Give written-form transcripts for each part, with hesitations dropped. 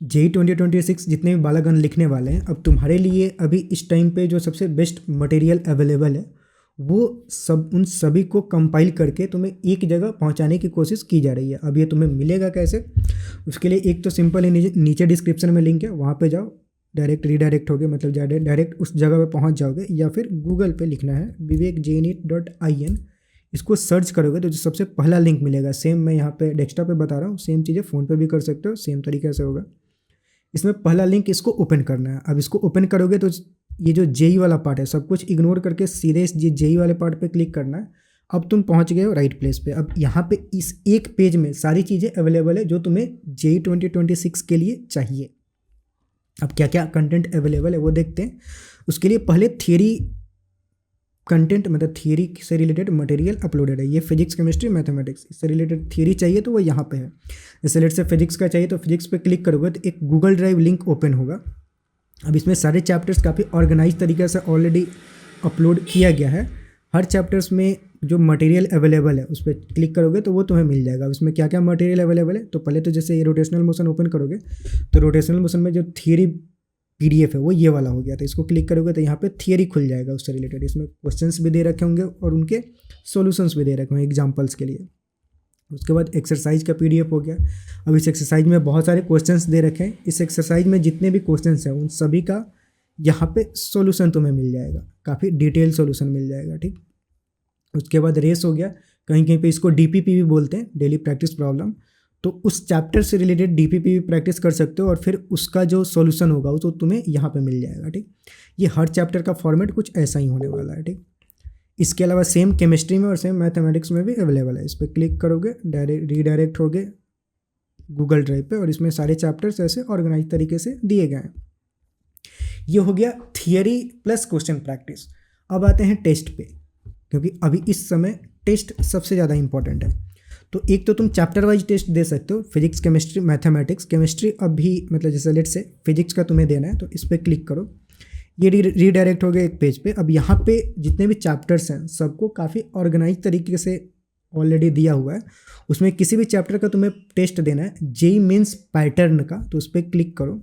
JEE 2026 जितने भी बालागन लिखने वाले हैं, अब तुम्हारे लिए अभी इस टाइम पे जो सबसे बेस्ट मटेरियल अवेलेबल है वो सब, उन सभी को कंपाइल करके तुम्हें एक जगह पहुंचाने की कोशिश की जा रही है। अब ये तुम्हें मिलेगा कैसे? उसके लिए एक तो सिंपल ही नीचे डिस्क्रिप्शन में लिंक है, वहाँ पे जाओ, डायरेक्ट रीडायरेक्ट होगे, मतलब डायरेक्ट उस जगह पे पहुंच जाओगे। या फिर गूगल पे लिखना है vivekjainit.in, इसको सर्च करोगे तो जो सबसे पहला लिंक मिलेगा, सेम मैं यहाँ पे डेस्कटॉप पे बता रहा हूँ, सेम चीज़ें फ़ोन पे भी कर सकते हो, सेम तरीके से होगा। इसमें पहला लिंक, इसको ओपन करना है। अब इसको ओपन करोगे तो ये जो जेई वाला पार्ट है सब कुछ इग्नोर करके सीधे इस जेई वाले पार्ट पे क्लिक करना है। अब तुम पहुंच गए हो राइट प्लेस पे। अब यहाँ पे इस एक पेज में सारी चीज़ें अवेलेबल है जो तुम्हें जेई 2026 के लिए चाहिए। अब क्या क्या कंटेंट अवेलेबल है वो देखते हैं। उसके लिए पहले थियरी कंटेंट, मतलब थियरी से रिलेटेड मटेरियल अपलोडेड है। ये फिजिक्स, केमिस्ट्री, मैथमेटिक्स, इससे रिलेटेड थियरी चाहिए तो वो यहाँ पे है। जैसे लेट से फिजिक्स का चाहिए तो फिजिक्स पे क्लिक करोगे तो एक गूगल ड्राइव लिंक ओपन होगा। अब इसमें सारे चैप्टर्स काफ़ी ऑर्गेनाइज तरीके से ऑलरेडी अपलोड किया गया है। हर चैप्टर्स में जो मटेरियल अवेलेबल है उस पर क्लिक करोगे तो वो तुम्हें मिल जाएगा। उसमें क्या क्या मटेरियल अवेलेबल है, तो पहले तो जैसे ये रोटेशनल मोशन ओपन करोगे तो रोटेशनल मोशन में जो थियरी पीडीएफ है वो ये वाला हो गया, तो इसको क्लिक करोगे तो यहाँ पे थियरी खुल जाएगा उससे रिलेटेड। इसमें क्वेश्चंस भी दे रखे होंगे और उनके सॉल्यूशंस भी दे रखे होंगे एग्जांपल्स के लिए। उसके बाद एक्सरसाइज का पीडीएफ हो गया। अब इस एक्सरसाइज में बहुत सारे क्वेश्चंस दे रखे हैं। इस एक्सरसाइज में जितने भी क्वेश्चंस हैं उन सभी का यहाँ पे सॉल्यूशन तुम्हें मिल जाएगा, काफ़ी डिटेल सॉल्यूशन मिल जाएगा, ठीक। उसके बाद रेस हो गया, कहीं कहीं पे इसको डीपीपी भी बोलते हैं, डेली प्रैक्टिस प्रॉब्लम। तो उस चैप्टर से रिलेटेड डीपीपी भी प्रैक्टिस कर सकते हो और फिर उसका जो सॉल्यूशन होगा वो तो तुम्हें यहाँ पे मिल जाएगा, ठीक। ये हर चैप्टर का फॉर्मेट कुछ ऐसा ही होने वाला है, ठीक। इसके अलावा सेम केमिस्ट्री में और सेम मैथमेटिक्स में भी अवेलेबल है। इस पर क्लिक करोगे रीडायरेक्ट होगे गूगल ड्राइव पे और इसमें सारे चैप्टर्स ऐसे ऑर्गेनाइज तरीके से दिए गए हैं। ये हो गया थियरी प्लस क्वेश्चन प्रैक्टिस। अब आते हैं टेस्ट पे, क्योंकि अभी इस समय टेस्ट सबसे ज़्यादा इंपॉर्टेंट है। तो एक तो तुम चैप्टर वाइज टेस्ट दे सकते हो, फिजिक्स, केमिस्ट्री, मैथमेटिक्स। केमिस्ट्री अभी मतलब जैसे लेट से फिजिक्स का तुम्हें देना है तो इस पर क्लिक करो, ये रीडायरेक्ट हो गया एक पेज पे। अब यहाँ पे जितने भी चैप्टर्स हैं सबको काफ़ी ऑर्गेनाइज तरीके से ऑलरेडी दिया हुआ है। उसमें किसी भी चैप्टर का तुम्हें टेस्ट देना है जेई मेंस पैटर्न का, तो उस पर क्लिक करो,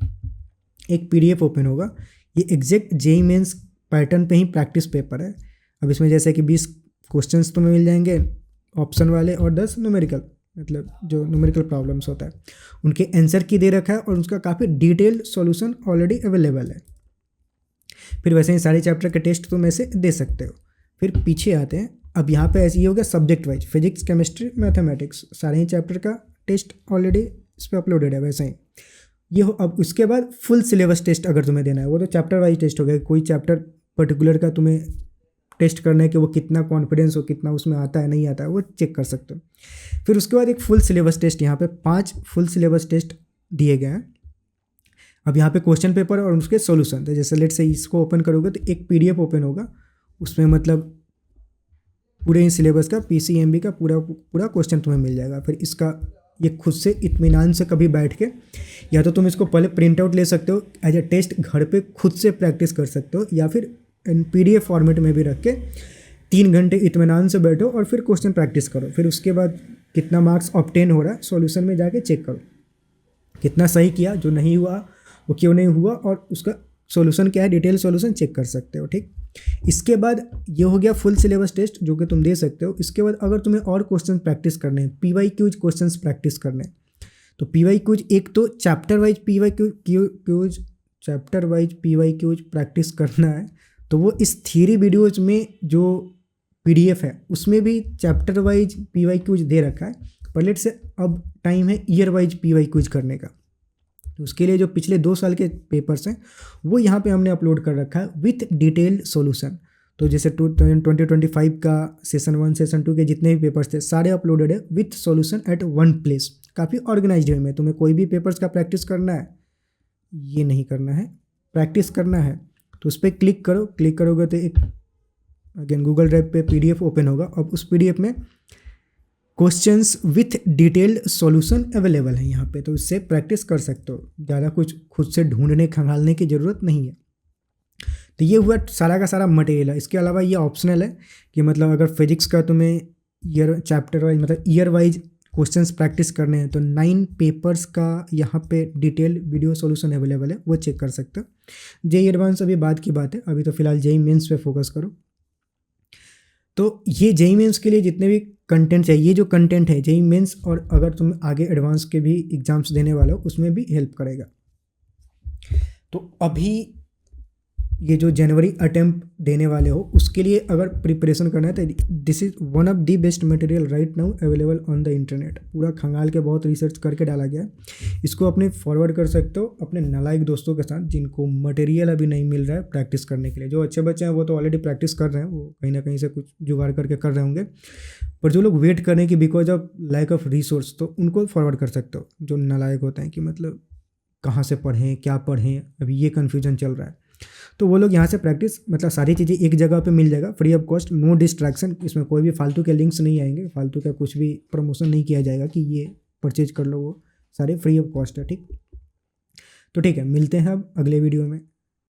एक पीडीएफ ओपन होगा। ये एग्जैक्ट जेई मेंस पैटर्न पे ही प्रैक्टिस पेपर है। अब इसमें जैसे कि 20 क्वेश्चंस तुम्हें मिल जाएंगे ऑप्शन वाले और 10 न्यूमेरिकल, मतलब जो न्यूमेरिकल प्रॉब्लम्स होता है उनके आंसर की दे रखा है और उसका काफ़ी डिटेल्ड सॉल्यूशन ऑलरेडी अवेलेबल है। फिर वैसे ही सारे चैप्टर के टेस्ट तुम ऐसे दे सकते हो। फिर पीछे आते हैं, अब यहाँ पे ऐसे ही होगा subject wise, physics, chemistry, mathematics, सारे ही चैप्टर का टेस्ट ऑलरेडी इस पर अपलोडेड है। वैसे ही ये हो। अब उसके बाद फुल सिलेबस टेस्ट अगर तुम्हें देना है वो तो चैप्टर वाइज टेस्ट हो गया। कोई चैप्टर पर्टिकुलर का तुम्हें टेस्ट करना है कि वो कितना कॉन्फिडेंस हो, कितना उसमें आता है नहीं आता है, वो चेक कर सकते हो। फिर उसके बाद एक फुल सिलेबस टेस्ट, यहाँ पे 5 फुल सिलेबस टेस्ट दिए गए हैं। अब यहाँ पे क्वेश्चन पेपर और उसके सॉल्यूशन, तो जैसे लेट से इसको ओपन करोगे तो एक पीडीएफ ओपन होगा, उसमें मतलब पूरे ही सिलेबस का पीसीएमबी का पूरा पूरा क्वेश्चन तुम्हें मिल जाएगा। फिर इसका ये खुद से इत्मीनान से कभी बैठ के, या तो तुम इसको पहले प्रिंट आउट ले सकते हो एज ए टेस्ट, घर पे खुद से प्रैक्टिस कर सकते हो, या फिर पीडीएफ फॉर्मेट में भी रख के 3 घंटे इत्मीनान से बैठो और फिर क्वेश्चन प्रैक्टिस करो। फिर उसके बाद कितना मार्क्स ऑब्टेन हो रहा है सॉल्यूशन में जाके चेक करो, कितना सही किया, जो नहीं हुआ वो क्यों नहीं हुआ और उसका सॉल्यूशन क्या है, डिटेल सॉल्यूशन चेक कर सकते हो, ठीक। इसके बाद ये हो गया फुल सिलेबस टेस्ट जो कि तुम दे सकते हो। इसके बाद अगर तुम्हें और क्वेश्चन प्रैक्टिस करने हैं, पीवाई क्यूज क्वेश्चन प्रैक्टिस करने हैं, तो पीवाई क्यूज एक तो chapter wise PY Qs practice करना है, तो वो इस थियरी वीडियोज में जो पीडीएफ है उसमें भी चैप्टर वाइज पीवाई क्यूज दे रखा है। पर लेट से अब टाइम है ईयर वाइज पीवाई क्यूज करने का, तो उसके लिए जो पिछले 2 साल के पेपर्स हैं वो यहाँ पे हमने अपलोड कर रखा है विथ डिटेल्ड सॉल्यूशन। तो जैसे 2025 का सेशन 1 सेशन 2 के जितने भी पेपर्स थे सारे अपलोडेड है with solution at one place, काफ़ी ऑर्गेनाइज्ड वे में। तुम्हें कोई भी पेपर्स का प्रैक्टिस करना है, ये नहीं करना है, प्रैक्टिस करना है तो उस पर क्लिक करो। क्लिक करोगे तो एक अगेन गूगल ड्राइव पे पीडीएफ ओपन होगा। अब उस पीडीएफ में questions with detailed solution available है यहाँ पे, तो इससे प्रैक्टिस कर सकते हो। ज़्यादा कुछ खुद से ढूंढने खंगालने की ज़रूरत नहीं है। तो ये हुआ सारा का सारा मटेरियल है। इसके अलावा ये ऑप्शनल है कि मतलब अगर फिजिक्स का तुम्हें ईयर चैप्टर वाइज मतलब ईयर वाइज क्वेश्चंस प्रैक्टिस करने हैं तो 9 पेपर्स का यहाँ पे डिटेल वीडियो सॉल्यूशन अवेलेबल है, वो चेक कर सकते हो। जेई एडवांस अभी बाद की बात है, अभी तो फिलहाल जेई मेंस पे फोकस करो। तो ये जेई मेंस के लिए जितने भी कंटेंट चाहिए, ये जो कंटेंट है जेई मेंस और अगर तुम आगे एडवांस के भी एग्जाम्स देने वाले हो उसमें भी हेल्प करेगा। तो अभी ये जो जनवरी अटेम्प्ट देने वाले हो उसके लिए अगर प्रिपरेशन करना है तो this is one of the best material right now available on the internet. पूरा खंगाल के बहुत रिसर्च करके डाला गया है, इसको अपने फॉरवर्ड कर सकते हो अपने नालायक दोस्तों के साथ जिनको मटेरियल अभी नहीं मिल रहा है प्रैक्टिस करने के लिए। जो अच्छे बच्चे हैं वो तो ऑलरेडी प्रैक्टिस कर रहे हैं, वो कहीं ना कहीं से कुछ जुगाड़ करके कर रहे होंगे, पर जो लोग वेट करें कि because of lack of resource, तो उनको फॉरवर्ड कर सकते हो। जो नालायक होते हैं कि मतलब कहाँ से पढ़ें क्या पढ़ें, अभी ये कन्फ्यूजन चल रहा है, तो वो लोग यहाँ से प्रैक्टिस मतलब सारी चीज़ें एक जगह पे मिल जाएगा free of cost, no distraction. इसमें कोई भी फालतू के लिंक्स नहीं आएंगे, फालतू का कुछ भी प्रमोशन नहीं किया जाएगा कि ये परचेज कर लो, वो सारे फ्री ऑफ कॉस्ट है। ठीक, तो ठीक है, मिलते हैं अब अगले वीडियो में।